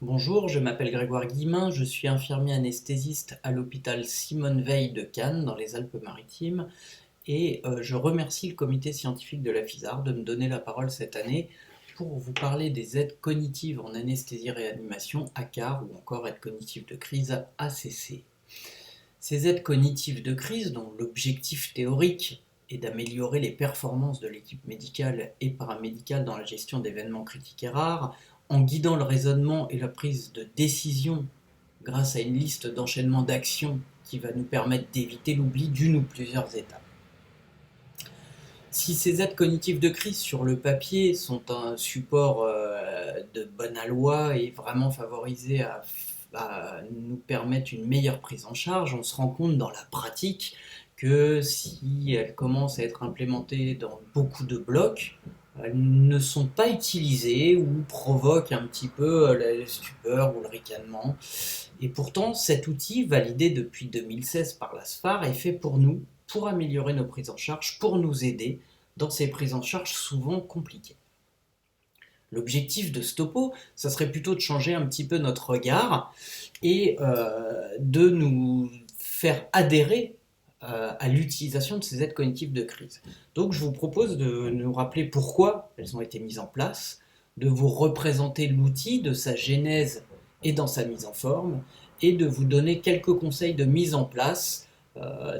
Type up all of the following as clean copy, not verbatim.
Bonjour, je m'appelle Grégoire Guillemin, je suis infirmier anesthésiste à l'hôpital Simone Veil de Cannes dans les Alpes-Maritimes et je remercie le comité scientifique de la FISAR de me donner la parole cette année pour vous parler des aides cognitives en anesthésie-réanimation ACAR ou encore aides cognitives de crise ACC. Ces aides cognitives de crise, dont l'objectif théorique est d'améliorer les performances de l'équipe médicale et paramédicale dans la gestion d'événements critiques et rares, en guidant le raisonnement et la prise de décision grâce à une liste d'enchaînement d'actions qui va nous permettre d'éviter l'oubli d'une ou plusieurs étapes. Si ces aides cognitives de crise sur le papier sont un support de bonne aloi et vraiment favorisés à nous permettre une meilleure prise en charge, on se rend compte dans la pratique que si elles commencent à être implémentées dans beaucoup de blocs, elles ne sont pas utilisées ou provoquent un petit peu la stupeur ou le ricanement. Et pourtant, cet outil, validé depuis 2016 par la SFAR, est fait pour nous, pour améliorer nos prises en charge, pour nous aider dans ces prises en charge souvent compliquées. L'objectif de Stopo, ça serait plutôt de changer un petit peu notre regard et de nous faire adhérer à l'utilisation de ces aides cognitives de crise. Donc je vous propose de nous rappeler pourquoi elles ont été mises en place, de vous représenter l'outil, de sa genèse et dans sa mise en forme, et de vous donner quelques conseils de mise en place,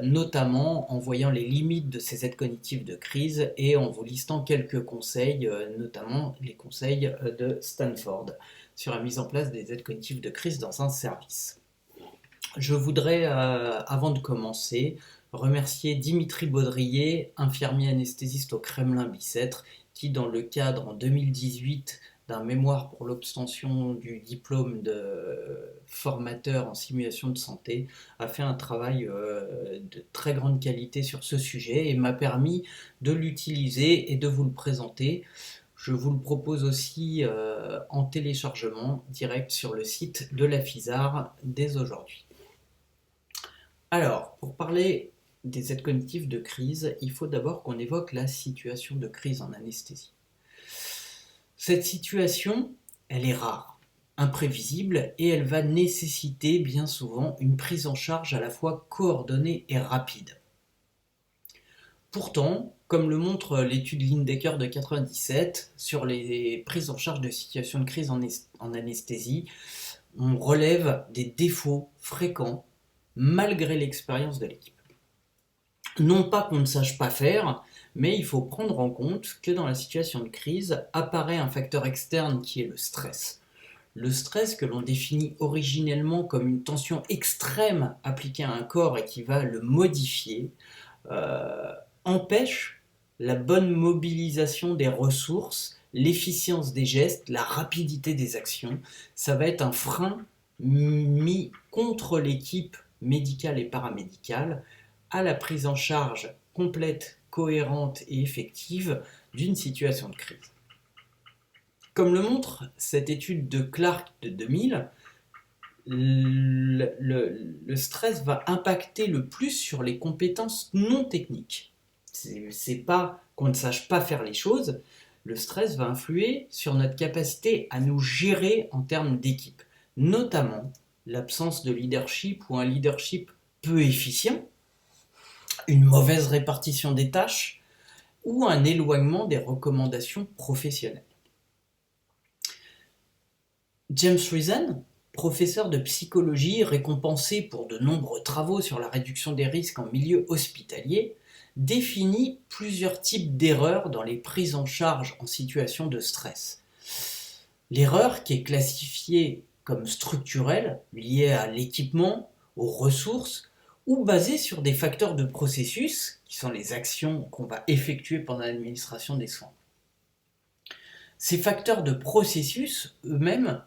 notamment en voyant les limites de ces aides cognitives de crise et en vous listant quelques conseils, notamment les conseils de Stanford sur la mise en place des aides cognitives de crise dans un service. Je voudrais, avant de commencer, remercier Dimitri Baudrier, infirmier anesthésiste au Kremlin-Bicêtre, qui, dans le cadre en 2018 d'un mémoire pour l'obtention du diplôme de formateur en simulation de santé, a fait un travail de très grande qualité sur ce sujet et m'a permis de l'utiliser et de vous le présenter. Je vous le propose aussi en téléchargement direct sur le site de la FISAR dès aujourd'hui. Alors, pour parler des aides cognitives de crise, il faut d'abord qu'on évoque la situation de crise en anesthésie. Cette situation, elle est rare, imprévisible, et elle va nécessiter bien souvent une prise en charge à la fois coordonnée et rapide. Pourtant, comme le montre l'étude Lindecker de 1997 sur les prises en charge de situations de crise en anesthésie, on relève des défauts fréquents malgré l'expérience de l'équipe. Non pas qu'on ne sache pas faire, mais il faut prendre en compte que dans la situation de crise apparaît un facteur externe qui est le stress. Le stress, que l'on définit originellement comme une tension extrême appliquée à un corps et qui va le modifier, empêche la bonne mobilisation des ressources, l'efficience des gestes, la rapidité des actions. Ça va être un frein mis contre l'équipe médicale et paramédicale à la prise en charge complète, cohérente et effective d'une situation de crise. Comme le montre cette étude de Clark de 2000, le stress va impacter le plus sur les compétences non techniques. C'est pas qu'on ne sache pas faire les choses, le stress va influer sur notre capacité à nous gérer en termes d'équipe, notamment l'absence de leadership ou un leadership peu efficient, une mauvaise répartition des tâches ou un éloignement des recommandations professionnelles. James Reason, professeur de psychologie récompensé pour de nombreux travaux sur la réduction des risques en milieu hospitalier, définit plusieurs types d'erreurs dans les prises en charge en situation de stress. L'erreur, qui est classifiée comme structurelle, liée à l'équipement, aux ressources, ou basée sur des facteurs de processus, qui sont les actions qu'on va effectuer pendant l'administration des soins. Ces facteurs de processus eux-mêmes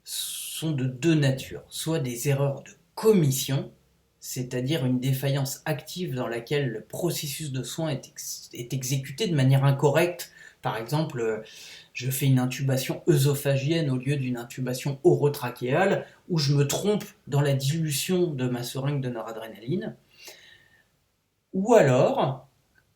sont de deux natures, soit des erreurs de commission, c'est-à-dire une défaillance active dans laquelle le processus de soin est exécuté de manière incorrecte. Par exemple, je fais une intubation œsophagienne au lieu d'une intubation orotrachéale, ou je me trompe dans la dilution de ma seringue de noradrénaline. Ou alors,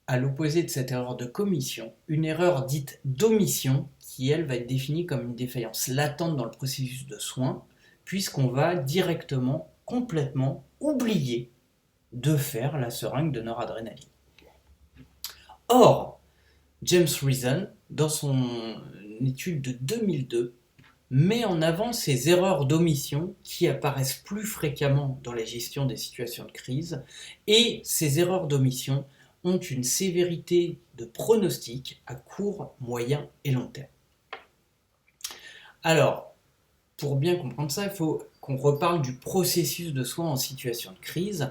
à l'opposé de cette erreur de commission, une erreur dite d'omission, qui elle va être définie comme une défaillance latente dans le processus de soin, puisqu'on va directement, complètement oublier de faire la seringue de noradrénaline. Or, James Reason, dans son étude de 2002, met en avant ces erreurs d'omission qui apparaissent plus fréquemment dans la gestion des situations de crise, et ces erreurs d'omission ont une sévérité de pronostic à court, moyen et long terme. Alors, pour bien comprendre ça, il faut qu'on reparle du processus de soins en situation de crise.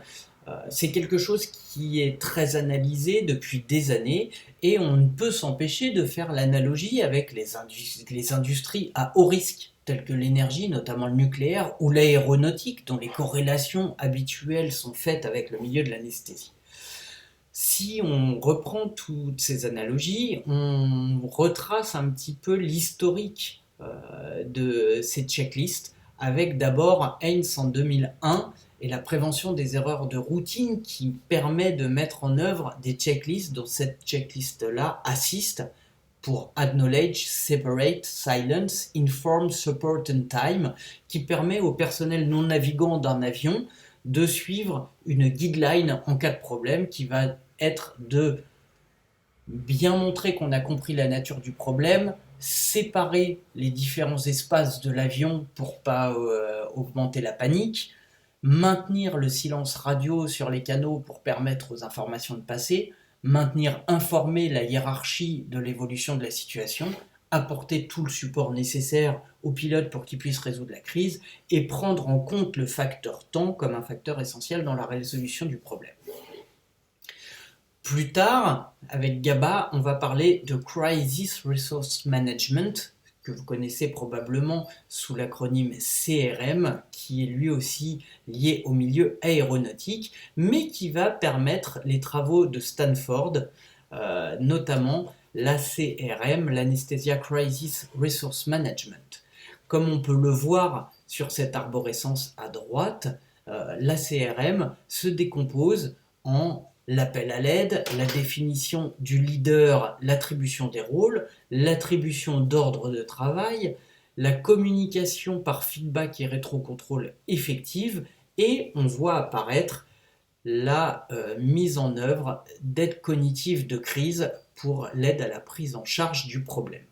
C'est quelque chose qui est très analysé depuis des années et on ne peut s'empêcher de faire l'analogie avec les industries à haut risque, telles que l'énergie, notamment le nucléaire, ou l'aéronautique, dont les corrélations habituelles sont faites avec le milieu de l'anesthésie. Si on reprend toutes ces analogies, on retrace un petit peu l'historique de ces checklists, avec d'abord Haynes en 2001 et la prévention des erreurs de routine qui permet de mettre en œuvre des checklists, dont cette checklist-là assiste pour Acknowledge, Separate, Silence, Inform, Support and Time, qui permet au personnel non navigant d'un avion de suivre une guideline en cas de problème qui va être de bien montrer qu'on a compris la nature du problème, séparer les différents espaces de l'avion pour pas augmenter la panique, maintenir le silence radio sur les canaux pour permettre aux informations de passer, maintenir informée la hiérarchie de l'évolution de la situation, apporter tout le support nécessaire aux pilotes pour qu'ils puissent résoudre la crise et prendre en compte le facteur temps comme un facteur essentiel dans la résolution du problème. Plus tard, avec GABA, on va parler de Crisis Resource Management, que vous connaissez probablement sous l'acronyme CRM, qui est lui aussi lié au milieu aéronautique, mais qui va permettre les travaux de Stanford, notamment l'ACRM, l'Anesthesia Crisis Resource Management. Comme on peut le voir sur cette arborescence à droite, l'ACRM se décompose en l'appel à l'aide, la définition du leader, l'attribution des rôles, l'attribution d'ordre de travail, la communication par feedback et rétrocontrôle effective, et on voit apparaître la mise en œuvre d'aides cognitives de crise pour l'aide à la prise en charge du problème.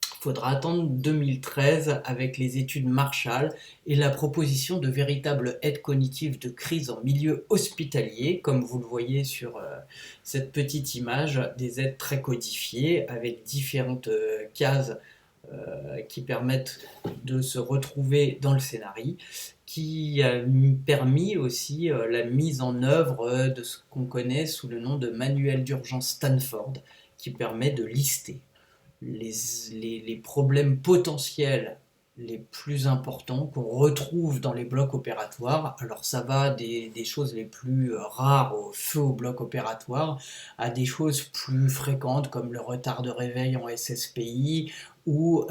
Il faudra attendre 2013 avec les études Marshall et la proposition de véritables aides cognitives de crise en milieu hospitalier, comme vous le voyez sur cette petite image, des aides très codifiées avec différentes cases qui permettent de se retrouver dans le scénario, qui a permis aussi la mise en œuvre de ce qu'on connaît sous le nom de manuel d'urgence Stanford, qui permet de lister les problèmes potentiels les plus importants qu'on retrouve dans les blocs opératoires. Alors ça va des choses les plus rares au feu au bloc opératoire à des choses plus fréquentes comme le retard de réveil en SSPI ou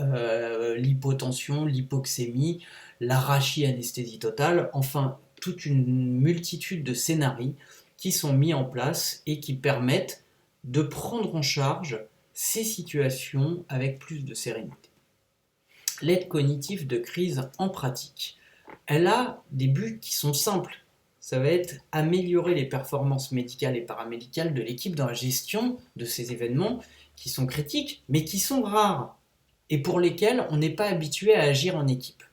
l'hypotension, l'hypoxémie, l'arachie anesthésie totale, enfin toute une multitude de scénarios qui sont mis en place et qui permettent de prendre en charge ces situations avec plus de sérénité. L'aide cognitive de crise en pratique, elle a des buts qui sont simples. Ça va être améliorer les performances médicales et paramédicales de l'équipe dans la gestion de ces événements qui sont critiques, mais qui sont rares et pour lesquels on n'est pas habitué à agir en équipe.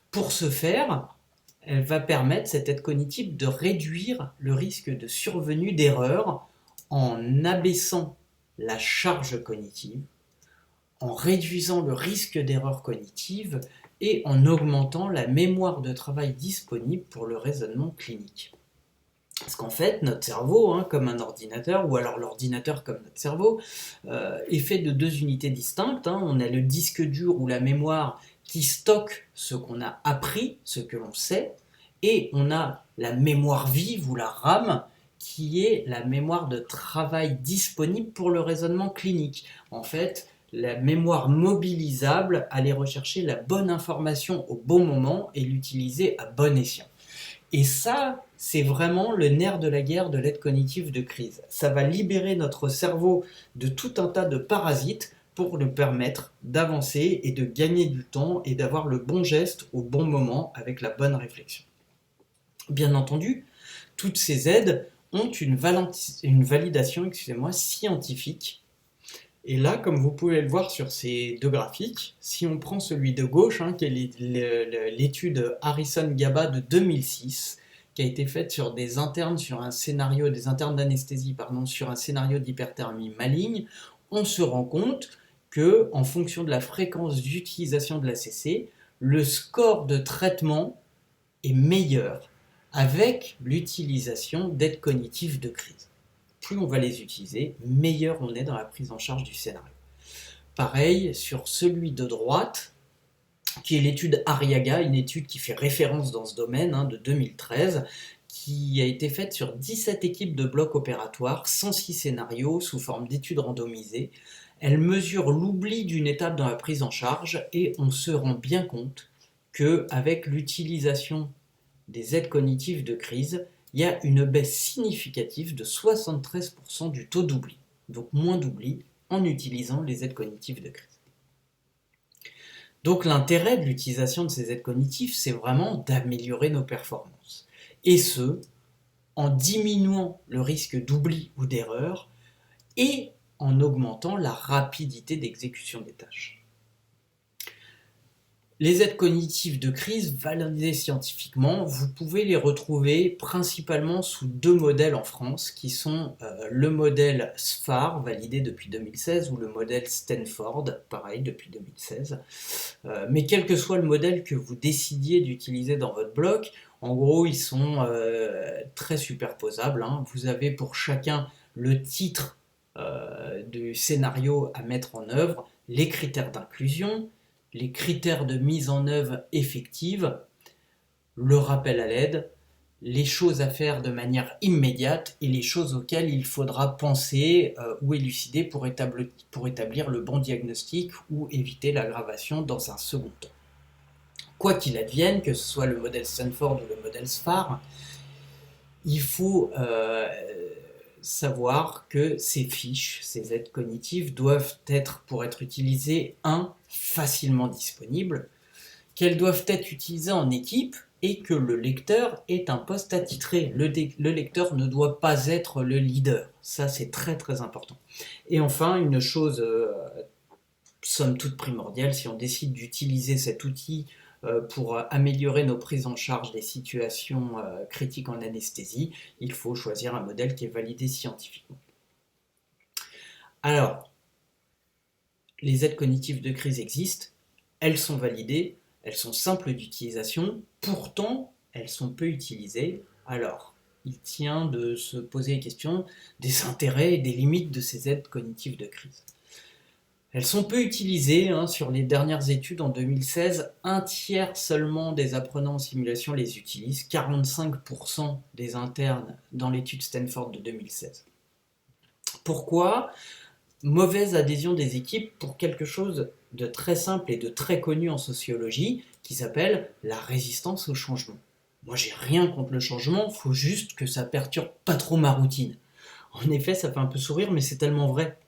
Pour ce faire, elle va permettre, cette aide cognitive, de réduire le risque de survenue d'erreurs en abaissant la charge cognitive, en réduisant le risque d'erreur cognitive et en augmentant la mémoire de travail disponible pour le raisonnement clinique. Parce qu'en fait, notre cerveau, comme un ordinateur, ou alors l'ordinateur comme notre cerveau, est fait de deux unités distinctes. On a le disque dur ou la mémoire qui stocke ce qu'on a appris, ce que l'on sait, et on a la mémoire vive ou la RAM, qui est la mémoire de travail disponible pour le raisonnement clinique. En fait, la mémoire mobilisable, aller rechercher la bonne information au bon moment et l'utiliser à bon escient. Et ça, c'est vraiment le nerf de la guerre de l'aide cognitive de crise. Ça va libérer notre cerveau de tout un tas de parasites pour nous permettre d'avancer et de gagner du temps et d'avoir le bon geste au bon moment avec la bonne réflexion. Bien entendu, toutes ces aides ont une validation scientifique. Et là, comme vous pouvez le voir sur ces deux graphiques, si on prend celui de gauche, qui est l'étude Harrison-Gaba de 2006, qui a été faite sur des internes d'anesthésie, sur un scénario d'hyperthermie maligne, on se rend compte que, en fonction de la fréquence d'utilisation de l'ACC, le score de traitement est meilleur avec l'utilisation d'aides cognitives de crise. Plus on va les utiliser, meilleur on est dans la prise en charge du scénario. Pareil sur celui de droite, qui est l'étude Arriaga, une étude qui fait référence dans ce domaine, de 2013, qui a été faite sur 17 équipes de blocs opératoires, 106 scénarios sous forme d'études randomisées. Elle mesure l'oubli d'une étape dans la prise en charge et on se rend bien compte qu'avec l'utilisation des aides cognitives de crise, il y a une baisse significative de 73% du taux d'oubli, donc moins d'oubli en utilisant les aides cognitives de crise. Donc l'intérêt de l'utilisation de ces aides cognitives, c'est vraiment d'améliorer nos performances. Et ce, en diminuant le risque d'oubli ou d'erreur et en augmentant la rapidité d'exécution des tâches. Les aides cognitives de crise, validées scientifiquement, vous pouvez les retrouver principalement sous deux modèles en France, qui sont le modèle SFAR, validé depuis 2016, ou le modèle Stanford, pareil, depuis 2016. Mais quel que soit le modèle que vous décidiez d'utiliser dans votre bloc, en gros, ils sont très superposables. Vous avez pour chacun le titre du scénario à mettre en œuvre, les critères d'inclusion, les critères de mise en œuvre effective, le rappel à l'aide, les choses à faire de manière immédiate et les choses auxquelles il faudra penser ou élucider pour établir le bon diagnostic ou éviter l'aggravation dans un second temps. Quoi qu'il advienne, que ce soit le modèle Stanford ou le modèle SFAR, il faut savoir que ces fiches, ces aides cognitives doivent être, pour être utilisées, facilement disponibles, qu'elles doivent être utilisées en équipe et que le lecteur est un poste attitré. Le lecteur ne doit pas être le leader. Ça, c'est très très important. Et enfin, une chose somme toute primordiale, si on décide d'utiliser cet outil pour améliorer nos prises en charge des situations critiques en anesthésie, il faut choisir un modèle qui est validé scientifiquement. Alors, les aides cognitives de crise existent, elles sont validées, elles sont simples d'utilisation, pourtant elles sont peu utilisées. Alors, il tient de se poser les questions des intérêts et des limites de ces aides cognitives de crise. Elles sont peu utilisées, sur les dernières études en 2016, un tiers seulement des apprenants en simulation les utilisent, 45% des internes dans l'étude Stanford de 2016. Pourquoi ? Mauvaise adhésion des équipes pour quelque chose de très simple et de très connu en sociologie qui s'appelle la résistance au changement. Moi j'ai rien contre le changement, il faut juste que ça perturbe pas trop ma routine. En effet, ça fait un peu sourire, mais c'est tellement vrai.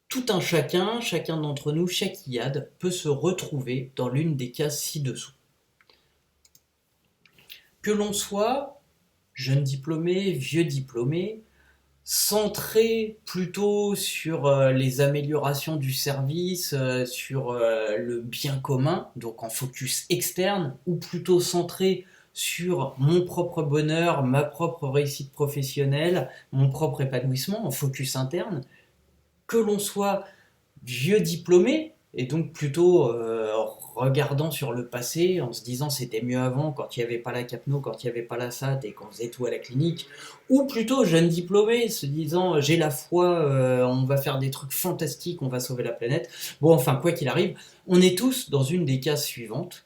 Tout un chacun d'entre nous, chaque IAD, peut se retrouver dans l'une des cases ci-dessous. Que l'on soit jeune diplômé, vieux diplômé, centré plutôt sur les améliorations du service, sur le bien commun, donc en focus externe, ou plutôt centré sur mon propre bonheur, ma propre réussite professionnelle, mon propre épanouissement, en focus interne, que l'on soit vieux diplômé, et donc plutôt regardant sur le passé, en se disant c'était mieux avant, quand il n'y avait pas la Capno, quand il n'y avait pas la SAT, et qu'on faisait tout à la clinique, ou plutôt jeune diplômé, se disant j'ai la foi, on va faire des trucs fantastiques, on va sauver la planète. Bon, enfin, quoi qu'il arrive, on est tous dans une des cases suivantes,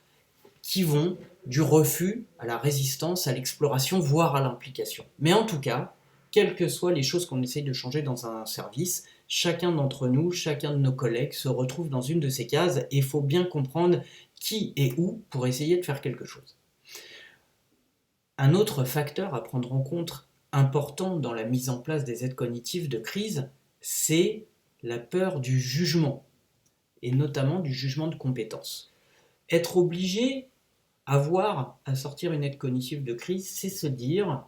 qui vont du refus à la résistance, à l'exploration, voire à l'implication. Mais en tout cas, quelles que soient les choses qu'on essaye de changer dans un service, chacun d'entre nous, chacun de nos collègues se retrouve dans une de ces cases et il faut bien comprendre qui et où pour essayer de faire quelque chose. Un autre facteur à prendre en compte important dans la mise en place des aides cognitives de crise, c'est la peur du jugement, et notamment du jugement de compétence. Être obligé, avoir à sortir une aide cognitive de crise, c'est se dire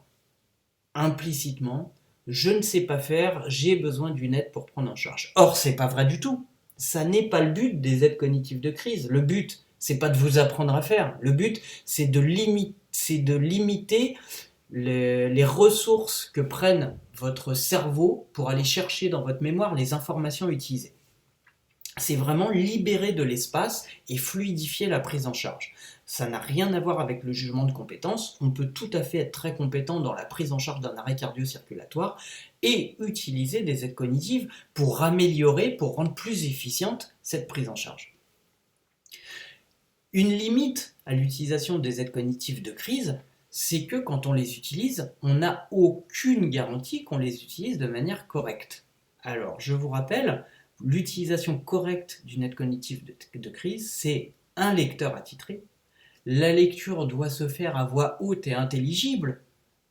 implicitement, je ne sais pas faire, j'ai besoin d'une aide pour prendre en charge. Or, c'est pas vrai du tout. Ça n'est pas le but des aides cognitives de crise. Le but, c'est pas de vous apprendre à faire. Le but, c'est de limiter les ressources que prennent votre cerveau pour aller chercher dans votre mémoire les informations utilisées. C'est vraiment libérer de l'espace et fluidifier la prise en charge. Ça n'a rien à voir avec le jugement de compétence. On peut tout à fait être très compétent dans la prise en charge d'un arrêt cardio-circulatoire et utiliser des aides cognitives pour améliorer, pour rendre plus efficiente cette prise en charge. Une limite à l'utilisation des aides cognitives de crise, c'est que quand on les utilise, on n'a aucune garantie qu'on les utilise de manière correcte. Alors, je vous rappelle, l'utilisation correcte d'une aide cognitive de crise, c'est un lecteur attitré. La lecture doit se faire à voix haute et intelligible,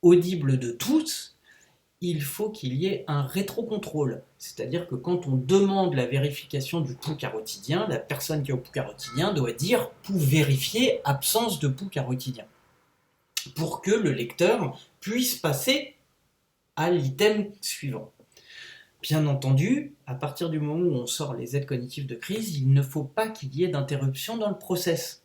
audible de tous. Il faut qu'il y ait un rétrocontrôle. C'est-à-dire que quand on demande la vérification du pouls carotidien, la personne qui est au pouls carotidien doit dire « pouls vérifié, absence de pouls carotidien » pour que le lecteur puisse passer à l'item suivant. Bien entendu, à partir du moment où on sort les aides cognitives de crise, il ne faut pas qu'il y ait d'interruption dans le process.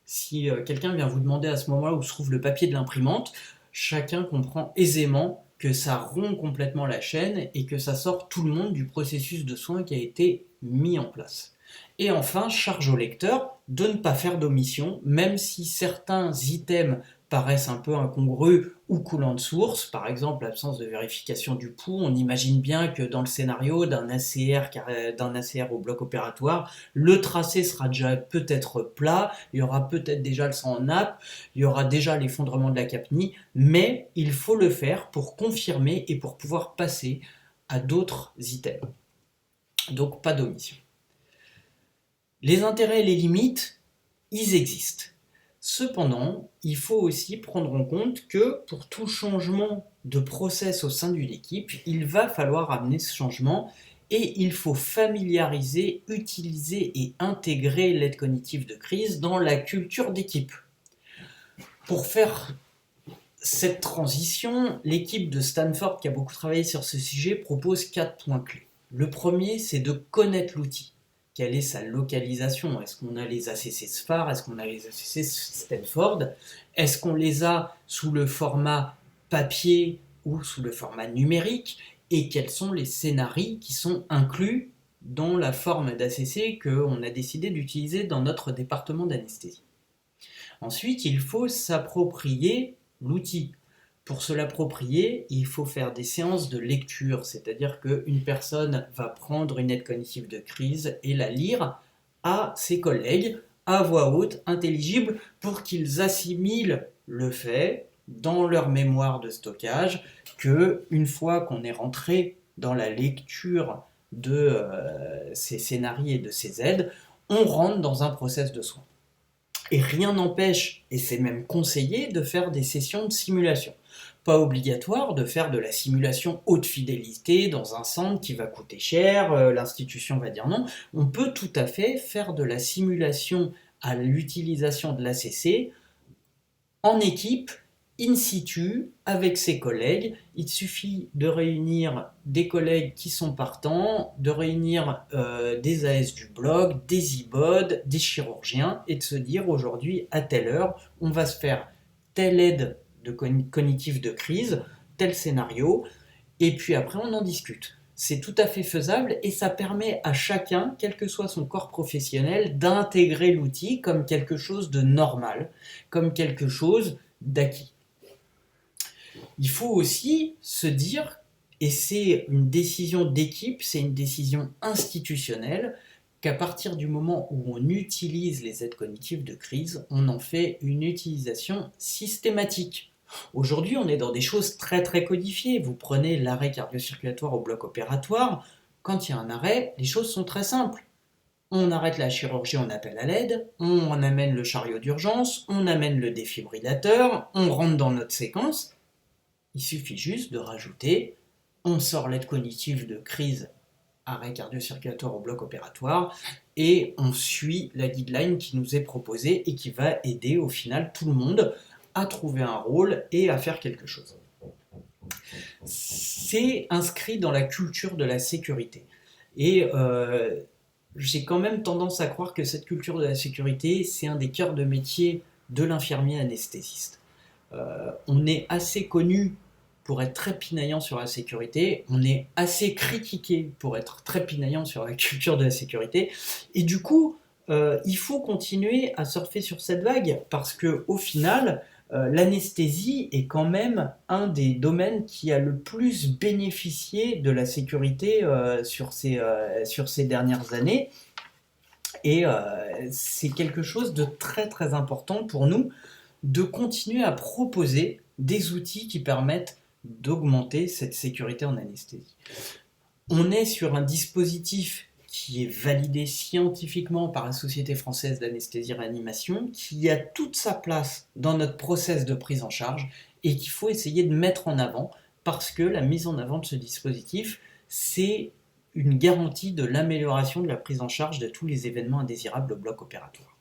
Si quelqu'un vient vous demander à ce moment-là où se trouve le papier de l'imprimante, chacun comprend aisément que ça rompt complètement la chaîne et que ça sort tout le monde du processus de soins qui a été mis en place. Et enfin, charge au lecteur de ne pas faire d'omission, même si certains items paraissent un peu incongrus ou coulant de source, par exemple l'absence de vérification du pouls. On imagine bien que dans le scénario d'un ACR au bloc opératoire, le tracé sera déjà peut-être plat, il y aura peut-être déjà le sang en nappe, il y aura déjà l'effondrement de la capnie, mais il faut le faire pour confirmer et pour pouvoir passer à d'autres items. Donc pas d'omission. Les intérêts et les limites, ils existent. Cependant, il faut aussi prendre en compte que pour tout changement de process au sein d'une équipe, il va falloir amener ce changement et il faut familiariser, utiliser et intégrer l'aide cognitive de crise dans la culture d'équipe. Pour faire cette transition, l'équipe de Stanford qui a beaucoup travaillé sur ce sujet propose 4 points clés. Le premier, c'est de connaître l'outil. Quelle est sa localisation? Est-ce qu'on a les ACC SFAR? Est-ce qu'on a les ACC Stanford? Est-ce qu'on les a sous le format papier ou sous le format numérique? Et quels sont les scénarios qui sont inclus dans la forme d'ACC qu'on a décidé d'utiliser dans notre département d'anesthésie? Ensuite, il faut s'approprier l'outil. Pour se l'approprier, il faut faire des séances de lecture, c'est-à-dire qu'une personne va prendre une aide cognitive de crise et la lire à ses collègues, à voix haute, intelligible, pour qu'ils assimilent le fait dans leur mémoire de stockage, qu'une fois qu'on est rentré dans la lecture de ces scénarios et de ces aides, on rentre dans un process de soins. Et rien n'empêche, et c'est même conseillé, de faire des sessions de simulation. Pas obligatoire de faire de la simulation haute fidélité dans un centre qui va coûter cher, l'institution va dire non. On peut tout à fait faire de la simulation à l'utilisation de l'ACC en équipe, in situ, avec ses collègues. Il suffit de réunir des collègues qui sont partants, de réunir des AS du bloc, des IBOD, des chirurgiens, et de se dire aujourd'hui, à telle heure, on va se faire telle aide de cognitive de crise, tel scénario, et puis après on en discute. C'est tout à fait faisable et ça permet à chacun, quel que soit son corps professionnel, d'intégrer l'outil comme quelque chose de normal, comme quelque chose d'acquis. Il faut aussi se dire, et c'est une décision d'équipe, c'est une décision institutionnelle, qu'à partir du moment où on utilise les aides cognitives de crise, on en fait une utilisation systématique. Aujourd'hui, on est dans des choses très très codifiées. Vous prenez l'arrêt cardio-circulatoire au bloc opératoire, quand il y a un arrêt, les choses sont très simples. on arrête la chirurgie, on appelle à l'aide, on amène le chariot d'urgence, on amène le défibrillateur, on rentre dans notre séquence. Il suffit juste de rajouter, on sort l'aide cognitive de crise, arrêt cardio-circulatoire au bloc opératoire, et on suit la guideline qui nous est proposée et qui va aider au final tout le monde à trouver un rôle et à faire quelque chose. C'est inscrit dans la culture de la sécurité. Et j'ai quand même tendance à croire que cette culture de la sécurité, c'est un des cœurs de métier de l'infirmier anesthésiste. On est assez connu pour être très pinaillant sur la sécurité, on est assez critiqué pour être très pinaillant sur la culture de la sécurité, et du coup, il faut continuer à surfer sur cette vague, parce que au final, l'anesthésie est quand même un des domaines qui a le plus bénéficié de la sécurité sur ces dernières années, et c'est quelque chose de très très important pour nous de continuer à proposer des outils qui permettent d'augmenter cette sécurité en anesthésie. On est sur un dispositif qui est validé scientifiquement par la Société française d'anesthésie-réanimation, qui a toute sa place dans notre process de prise en charge et qu'il faut essayer de mettre en avant parce que la mise en avant de ce dispositif, c'est une garantie de l'amélioration de la prise en charge de tous les événements indésirables au bloc opératoire.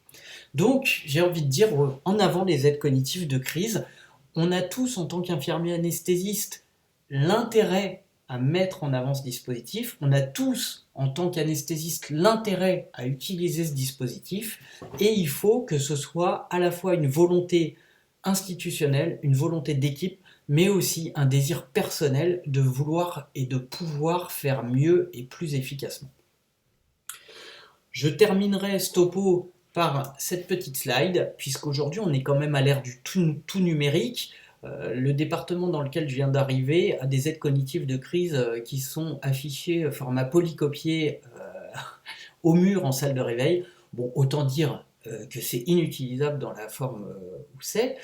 Donc, j'ai envie de dire en avant les aides cognitives de crise. On a tous, en tant qu'infirmier anesthésiste, l'intérêt à mettre en avant ce dispositif. On a tous, en tant qu'anesthésiste, l'intérêt à utiliser ce dispositif. Et il faut que ce soit à la fois une volonté institutionnelle, une volonté d'équipe, mais aussi un désir personnel de vouloir et de pouvoir faire mieux et plus efficacement. Je terminerai ce topo par cette petite slide, puisqu'aujourd'hui on est quand même à l'ère du tout numérique. Le département dans lequel je viens d'arriver a des aides cognitives de crise qui sont affichées format polycopié au mur en salle de réveil. Bon, autant dire que c'est inutilisable dans la forme où c'est.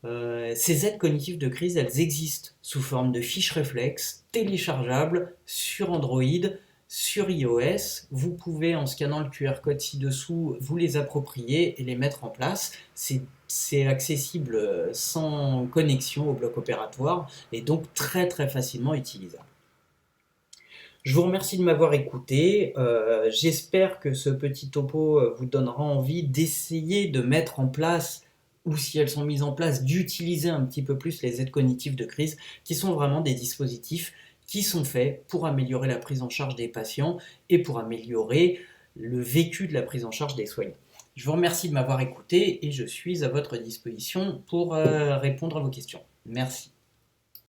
Ces aides cognitives de crise, elles existent sous forme de fiches réflexes téléchargeables sur Android, sur iOS. Vous pouvez, en scannant le QR code ci-dessous, vous les approprier et les mettre en place. C'est accessible sans connexion au bloc opératoire et donc très très facilement utilisable. Je vous remercie de m'avoir écouté. J'espère que ce petit topo vous donnera envie d'essayer de mettre en place, ou si elles sont mises en place, d'utiliser un petit peu plus les aides cognitives de crise, qui sont vraiment des dispositifs qui sont faits pour améliorer la prise en charge des patients et pour améliorer le vécu de la prise en charge des soignants. Je vous remercie de m'avoir écouté et je suis à votre disposition pour répondre à vos questions. Merci.